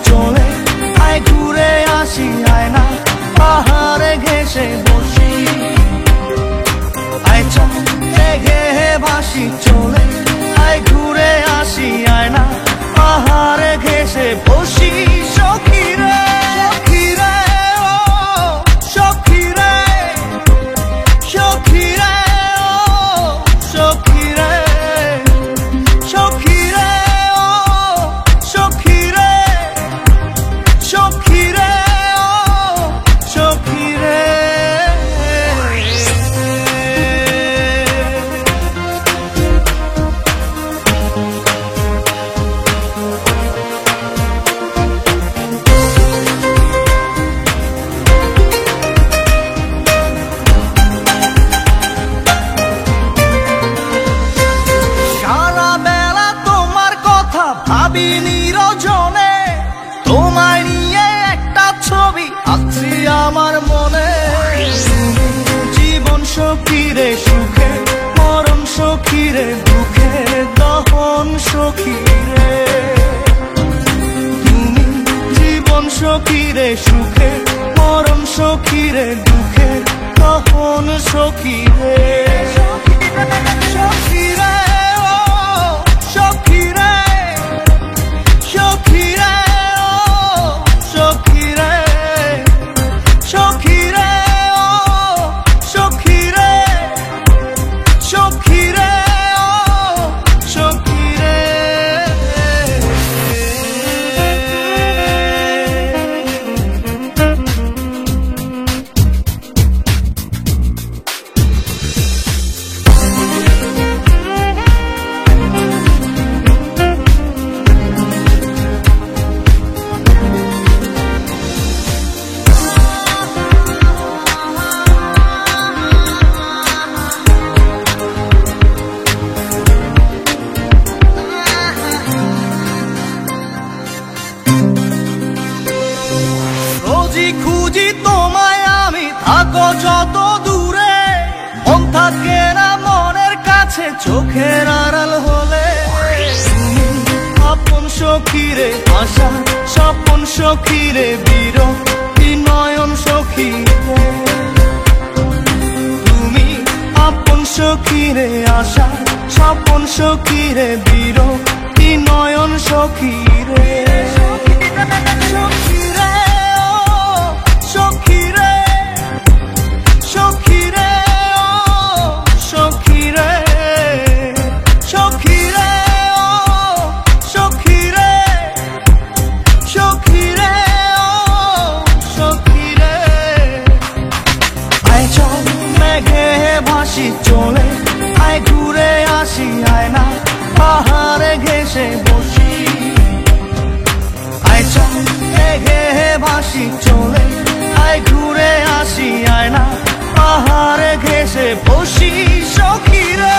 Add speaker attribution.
Speaker 1: চলে আয় ঘুরে আসি আয়না পাহাড়ে ঘেসে বসি আয় চলে গে ভাসি চলে আয় ঘুরে আসি আয়না পাহাড়ে ঘেসে বসি সখী রে সখী রে সখী রে সখী রে সখী রে সখী রে সখী রে সখী রে সারা বেলা তোমার কথা ভাবি নিরজনে তোমায় নিয়ে একটা ছবি আঁকছি আমার মনে জীবন সখী রে সুখে মরণ সখী রে দুঃখে দহন সখী রে তুমি জীবন সখী রে সুখে মরণ সখী রে দুঃখে দহন সখী রে সখী রে সখী রে সখী রে সখী রে সখী রে সখী রে সখী রে সখী রে খুঁজি তোমায় আমি থাকো যত দূরে মন থাকে না মনের কাছে চোখের আড়াল হলে আপন সখী রে আশা স্বপন সখী রে বিরক্তি নয়ন সখী রে তুমি আপন সখী রে আশা স্বপন সখী রে বিরক্তি নয়ন সখী রে সখী রে সখী রে সখী রে সখী রে সখী রে সখী রে সখী রে সখী রে আয় চল মেঘে ভাসি চলে আয় ঘুরে আসি আয়না পাহাড়ে ঘেসে বসি আয় চল মেঘে ভাসি চলে আয় ঘুরে আসি আয়না পাহাড়ে ঘেসে বসি সখী রে